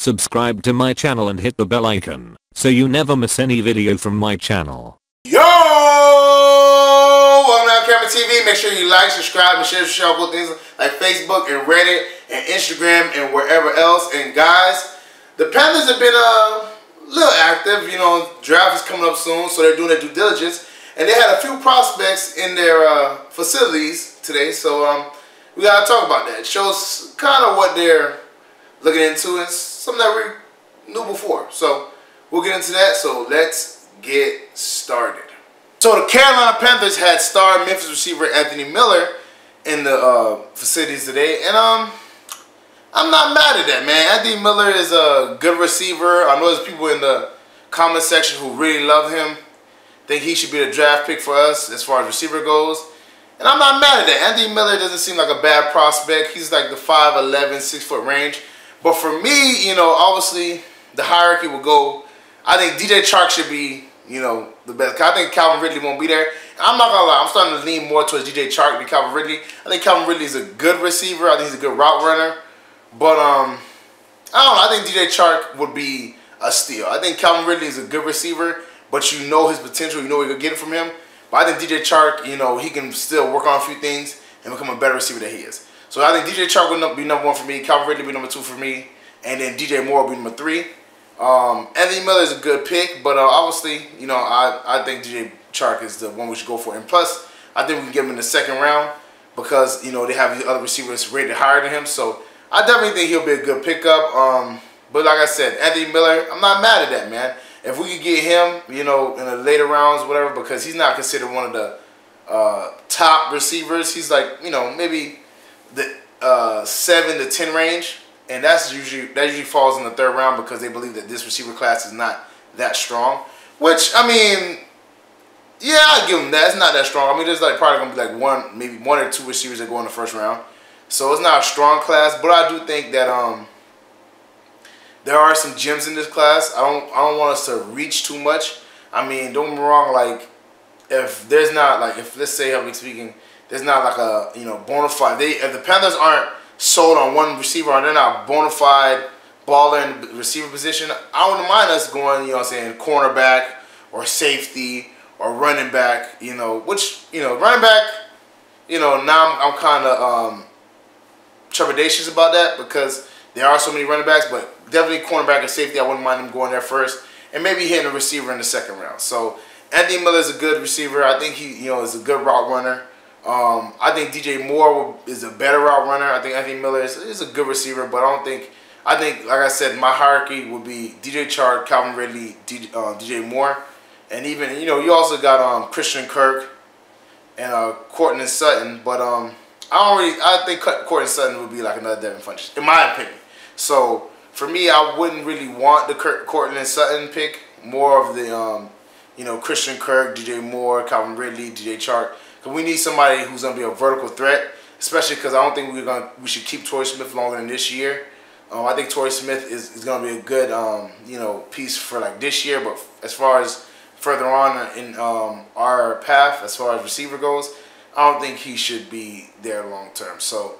Subscribe to my channel and hit the bell icon so you never miss any video from my channel. Yo! Welcome to LCameraTV. Make sure you like, subscribe, and share cool things like Facebook and Reddit and Instagram and wherever else. And guys, the Panthers have been a little active. You know, draft is coming up soon, so they're doing their due diligence. And they had a few prospects in their facilities today, so we gotta talk about that. It shows kind of what they're looking into. It's something that we knew before, so we'll get into that. So let's get started. So the Carolina Panthers had star Memphis receiver Anthony Miller in the facilities today, and I'm not mad at that, man. Anthony Miller is a good receiver. I know there's people in the comment section who really love him, think he should be the draft pick for us as far as receiver goes. And I'm not mad at that. Anthony Miller doesn't seem like a bad prospect. He's like the 5'11", 6 foot range. But for me, you know, obviously the hierarchy will go. I think DJ Chark should be, you know, the best. I think Calvin Ridley won't be there. And I'm not gonna lie, I'm starting to lean more towards DJ Chark than Calvin Ridley. I think Calvin Ridley is a good receiver. I think he's a good route runner. But I don't know. I think DJ Chark would be a steal. I think Calvin Ridley is a good receiver, but you know his potential. You know where you're gonna get it from him. But I think DJ Chark, you know, he can still work on a few things and become a better receiver than he is. So I think DJ Chark will be number 1 for me. Calvin Ridley will be number 2 for me. And then DJ Moore will be number 3. Anthony Miller is a good pick. But obviously, you know, I think DJ Chark is the one we should go for. And plus, I think we can get him in the 2nd round because, you know, they have the other receivers rated higher than him. So I definitely think he'll be a good pickup. But like I said, Anthony Miller, I'm not mad at that, man. If we could get him, you know, in the later rounds, whatever, because he's not considered one of the top receivers. He's like, you know, maybe the 7 to 10 range, and that usually falls in the 3rd round because they believe that this receiver class is not that strong. Which, I mean, yeah, I give him that. It's not that strong. I mean, there's like probably gonna be like maybe one or 2 receivers that go in the 1st round, so it's not a strong class. But I do think that there are some gems in this class. I don't want us to reach too much. I mean, don't get me wrong, like if there's not like, if let's say, I'm speaking, there's not like a, you know, bona fide, if the Panthers aren't sold on one receiver or they're not bona fide baller in the receiver position, I wouldn't mind us going, you know what I'm saying, cornerback or safety or running back, you know, which, you know, running back, you know, now I'm kind of trepidatious about that because there are so many running backs, but definitely cornerback and safety, I wouldn't mind them going there first, and maybe hitting a receiver in the 2nd round. So Anthony Miller is a good receiver. I think he, you know, is a good route runner. I think DJ Moore is a better route runner. I think Anthony Miller is a good receiver, but I think, like I said, my hierarchy would be DJ Chark, Calvin Ridley, DJ Moore, and even, you know, you also got Christian Kirk and Courtland Sutton, but I think Courtland Sutton would be like another Devin Funchess, in my opinion. So for me, I wouldn't really want the Courtland Sutton pick. More of the, you know, Christian Kirk, DJ Moore, Calvin Ridley, DJ Chark. Because we need somebody who's going to be a vertical threat, especially because I don't think we should keep Torrey Smith longer than this year. I think Torrey Smith is going to be a good, you know, piece for like this year. But as far as further on in our path, as far as receiver goes, I don't think he should be there long term. So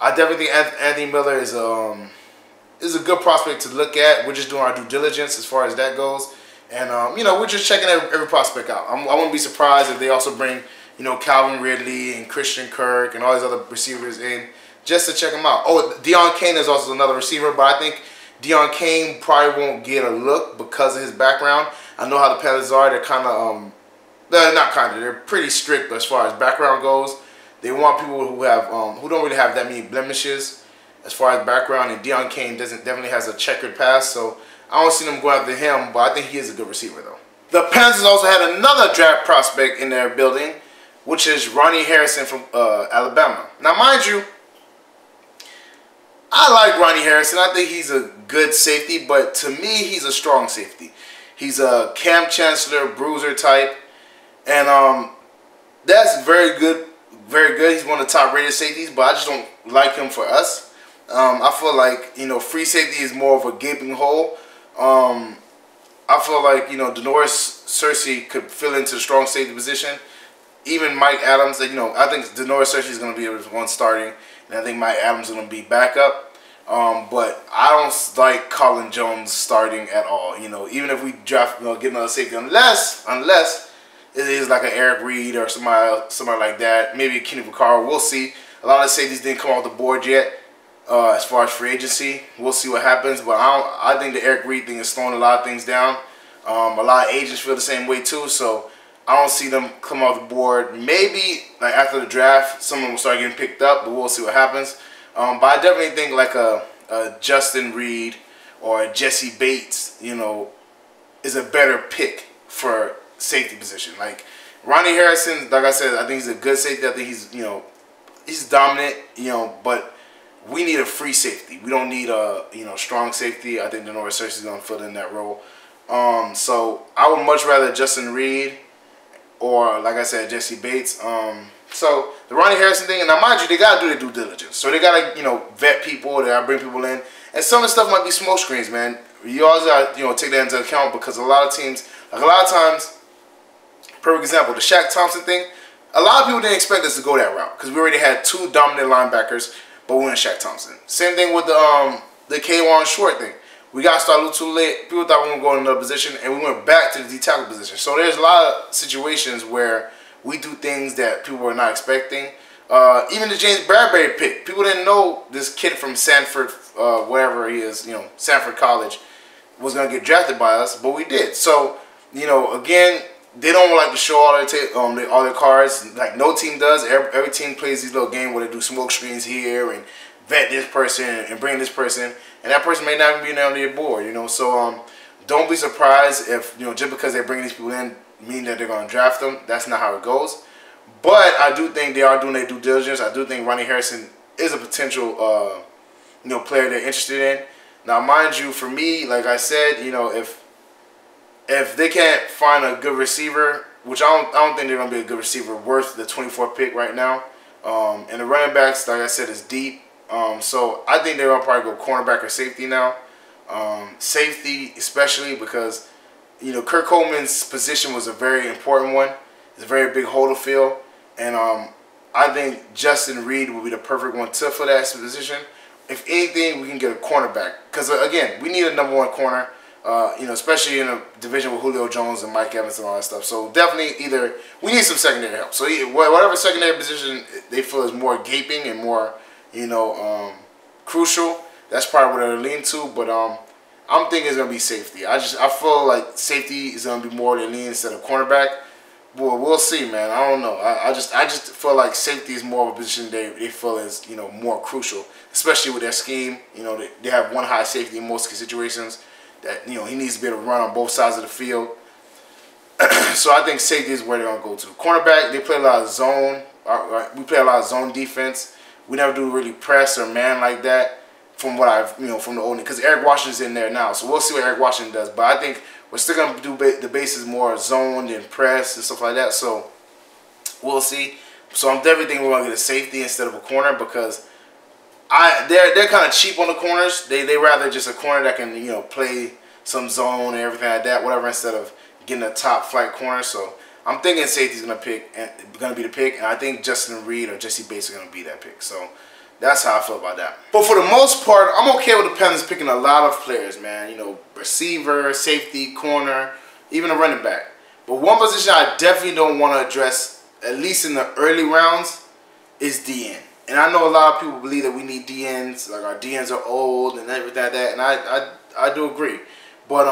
I definitely think Anthony Miller is a good prospect to look at. We're just doing our due diligence as far as that goes. And, you know, we're just checking every prospect out. I wouldn't be surprised if they also bring, you know, Calvin Ridley and Christian Kirk and all these other receivers in just to check them out. Oh, Deon Cain is also another receiver, but I think Deon Cain probably won't get a look because of his background. I know how the Panthers are. They're kind of, they're pretty strict as far as background goes. They want people who have, who don't really have that many blemishes as far as background, and Deon Cain definitely has a checkered past, so I don't see them go after him, but I think he is a good receiver though. The Panthers also had another draft prospect in their building, which is Ronnie Harrison from Alabama. Now, mind you, I like Ronnie Harrison. I think he's a good safety, but to me, he's a strong safety. He's a Cam Chancellor bruiser type, and that's very good. Very good. He's one of the top rated safeties, but I just don't like him for us. I feel like, you know, free safety is more of a gaping hole. I feel like, you know, Denoris Cersei could fill into the strong safety position. Even Mike Adams, you know, I think Denoris Cersei is going to be the one starting, and I think Mike Adams is going to be backup. But I don't like Colin Jones starting at all. You know, even if we draft, get another safety, unless it is like an Eric Reed or somebody like that. Maybe Kenny Vaccaro. We'll see. A lot of safeties didn't come off the board yet. As far as free agency, we'll see what happens. But I think the Eric Reed thing is slowing a lot of things down. A lot of agents feel the same way too. So I don't see them come off the board. Maybe like after the draft, some of them will start getting picked up. But we'll see what happens. But I definitely think like a Justin Reed or a Jesse Bates, you know, is a better pick for safety position. Like Ronnie Harrison, like I said, I think he's a good safety. I think he's, you know, he's dominant, you know, but we need a free safety. We don't need a, you know, strong safety. I think Denoris Cersei is going to fill in that role. So I would much rather Justin Reed or, like I said, Jesse Bates. So the Ronnie Harrison thing, and now mind you, they gotta do their due diligence. So they gotta, you know, vet people. They gotta bring people in, and some of the stuff might be smoke screens, man. You always gotta, you know, take that into account because a lot of teams, like a lot of times, perfect example, the Shaq Thompson thing. A lot of people didn't expect us to go that route because we already had 2 dominant linebackers, but we went Shaq Thompson. Same thing with the K1 Short thing. We got started a little too late. People thought we were going to go in another position, and we went back to the D-tackle position. So there's a lot of situations where we do things that people were not expecting. Even the James Bradbury pick. People didn't know this kid from Sanford, wherever he is, you know, Sanford College, was going to get drafted by us, but we did. So, you know, again, they don't like to show all their cards. Like no team does. Every team plays these little games where they do smoke screens here and vet this person and bring this person, and that person may not even be on their board, you know. So don't be surprised if, you know, just because they bring these people in mean that they're going to draft them. That's not how it goes. But I do think they are doing their due diligence. I do think Ronnie Harrison is a potential, you know, player they're interested in. Now, mind you, for me, like I said, you know, if they can't find a good receiver, which I don't think they're going to be a good receiver worth the 24th pick right now. And the running backs, like I said, is deep. So I think they're going to probably go cornerback or safety now. Safety especially because, you know, Kurt Coleman's position was a very important one. It's a very big hole to fill. And I think Justin Reed will be the perfect one to fill that position. If anything, we can get a cornerback. Because, again, we need a #1 corner. You know, especially in a division with Julio Jones and Mike Evans and all that stuff. So definitely either we need some secondary help. So whatever secondary position they feel is more gaping and more, you know, crucial, that's probably what they're leaning to. But I'm thinking it's gonna be safety. I feel like safety is gonna be more than lean instead of cornerback. Well, we'll see, man. I don't know. I just feel like safety is more of a position they feel is, you know, more crucial, especially with their scheme. You know, they have one high safety in most situations. That, you know, he needs to be able to run on both sides of the field. So I think safety is where they're gonna go to. Cornerback, they play a lot of zone. We play a lot of zone defense. We never do really press or man like that. From what I've, you know, from the old, because Eric Washington's in there now, so we'll see what Eric Washington does. But I think we're still gonna do the bases more zoned and press and stuff like that. So we'll see. So I'm definitely thinking we're gonna get a safety instead of a corner because they're kind of cheap on the corners. They rather just a corner that can, you know, play some zone and everything like that, whatever, instead of getting a top flight corner. So I'm thinking safety's gonna be the pick, and I think Justin Reed or Jesse Bates are gonna be that pick. So that's how I feel about that. But for the most part, I'm okay with the Panthers picking a lot of players, man. You know, receiver, safety, corner, even a running back. But one position I definitely don't want to address, at least in the early rounds, is DN. And I know a lot of people believe that we need DNs, like our DNs are old and everything like that, and I do agree. But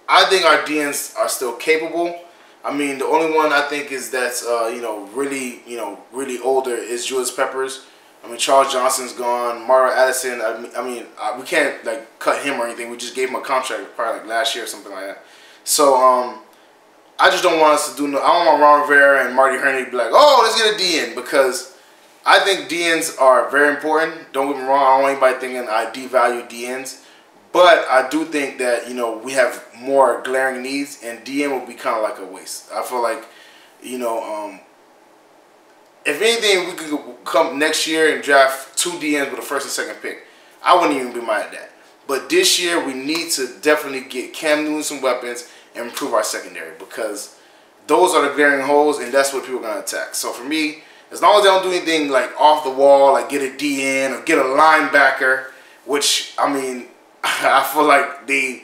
I think our DNs are still capable. I mean, the only one I think is that's you know, really older is Julius Peppers. I mean, Charles Johnson's gone. Mario Addison. I mean, we can't like cut him or anything. We just gave him a contract probably like last year or something like that. So I just don't want us to do no. I don't want Ron Rivera and Marty Herney to be like, oh, let's get a DN, because I think DNs are very important. Don't get me wrong. I don't want anybody thinking I devalue DNs. But I do think that, you know, we have more glaring needs, and DN will be kind of like a waste. I feel like, you know, if anything, we could come next year and draft 2 DNs with a first and second pick. I wouldn't even be mad at that. But this year, we need to definitely get Cam Newton some weapons and improve our secondary, because those are the glaring holes, and that's what people are going to attack. So for me, as long as they don't do anything like off the wall, like get a DN or get a linebacker, which I mean, I feel like they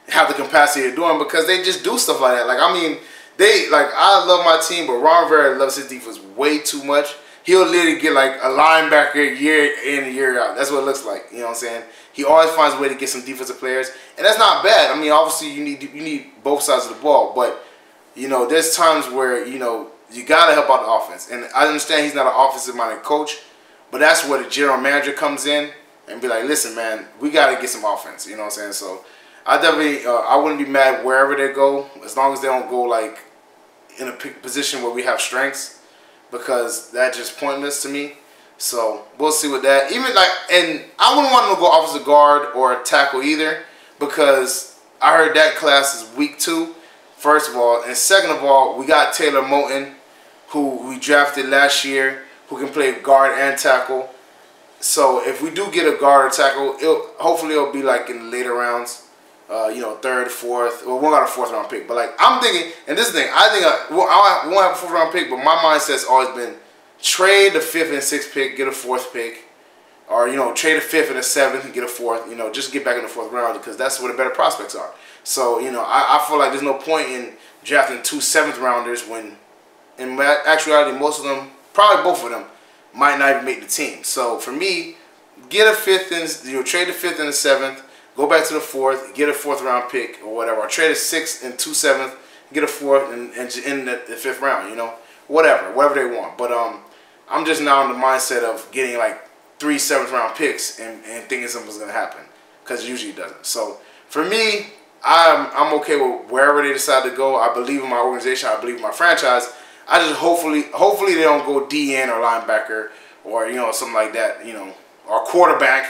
have the capacity of doing because they just do stuff like that. Like I mean, I love my team, but Ron Rivera loves his defense way too much. He'll literally get like a linebacker year in and year out. That's what it looks like. You know what I'm saying? He always finds a way to get some defensive players, and that's not bad. I mean, obviously you need both sides of the ball, but you know, there's times where you know you gotta help out the offense. And I understand he's not an offensive-minded coach, but that's where the general manager comes in and be like, listen, man, we gotta get some offense. You know what I'm saying? So I definitely I wouldn't be mad wherever they go, as long as they don't go like in a position where we have strengths, because that's just pointless to me. So we'll see with that. Even like, and I wouldn't want them to go offensive guard or tackle either, because I heard that class is weak too, first of all. And second of all, we got Taylor Moton, who we drafted last year, who can play guard and tackle. So if we do get a guard or tackle, hopefully it'll be like in the later rounds. You know, third, fourth. Well, we won't got a fourth round pick, but like I'm thinking, and this is the thing, I think I won't have a fourth round pick, but my mindset's always been trade the fifth and sixth pick, get a fourth pick, or you know, trade the fifth and the seventh and get a fourth. You know, just get back in the fourth round, because that's where the better prospects are. So you know, I feel like there's no point in drafting 2 7th rounders when, in actuality, most of them, probably both of them, might not even make the team. So for me, get a fifth and trade the fifth and the seventh. Go back to the fourth, get a fourth round pick or whatever. Or trade a 6th and 2 7th, get a fourth and in the 5th round, you know. Whatever they want. But I'm just now in the mindset of getting like 3 7th round picks and thinking something's gonna happen, because it usually doesn't. So for me, I'm okay with wherever they decide to go. I believe in my organization, I believe in my franchise. I just hopefully they don't go DN or linebacker or you know, something like that, you know, or quarterback,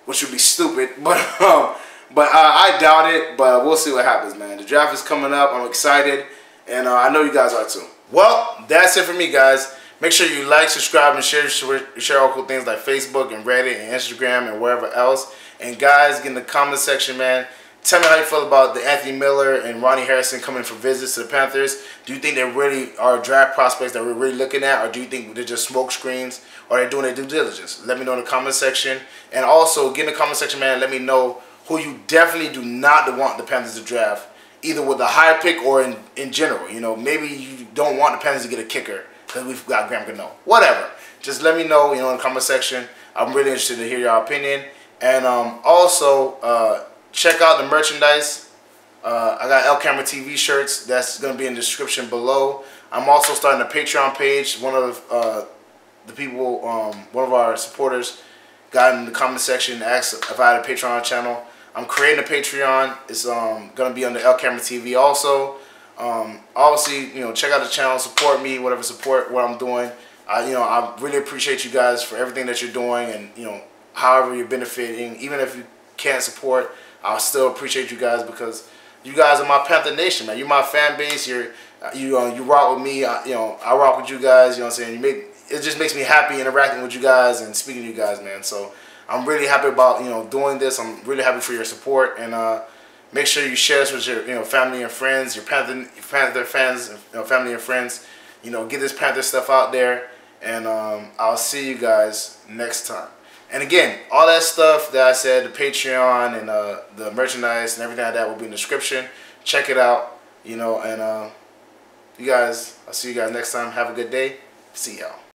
which would be stupid, but I doubt it. But we'll see what happens, man. The draft is coming up. I'm excited, and I know you guys are too. Well, that's it for me, guys. Make sure you like, subscribe, and share all cool things like Facebook and Reddit and Instagram and wherever else. And guys, get in the comment section, man. Tell me how you feel about the Anthony Miller and Ronnie Harrison coming for visits to the Panthers. Do you think they really are draft prospects that we're really looking at, or do you think they're just smoke screens, or they're doing their due diligence? Let me know in the comment section. And also, get in the comment section, man, and let me know who you definitely do not want the Panthers to draft, either with a high pick or in general. You know, maybe you don't want the Panthers to get a kicker because we've got Graham Gano. Whatever. Just let me know, you know, in the comment section. I'm really interested to hear your opinion. And also, check out the merchandise. I got LCameraTV shirts. That's going to be in the description below. I'm also starting a Patreon page. One of the people, one of our supporters, got in the comment section and asked if I had a Patreon channel. I'm creating a Patreon. It's going to be on the LCameraTV also. Obviously, you know, check out the channel, support me, support what I'm doing. You know, I really appreciate you guys for everything that you're doing, and you know, however you're benefiting. Even if you can't support, I still appreciate you guys, because you guys are my Panther Nation, man. You're my fan base. You rock with me. You know, I rock with you guys. You know what I'm saying? It just makes me happy interacting with you guys and speaking to you guys, man. So I'm really happy about, you know, doing this. I'm really happy for your support, and make sure you share this with your family and friends, your Panther fans, family and friends. You know, get this Panther stuff out there, and I'll see you guys next time. And again, all that stuff that I said, the Patreon and the merchandise and everything like that will be in the description. Check it out, you know, and you guys, I'll see you guys next time. Have a good day. See y'all.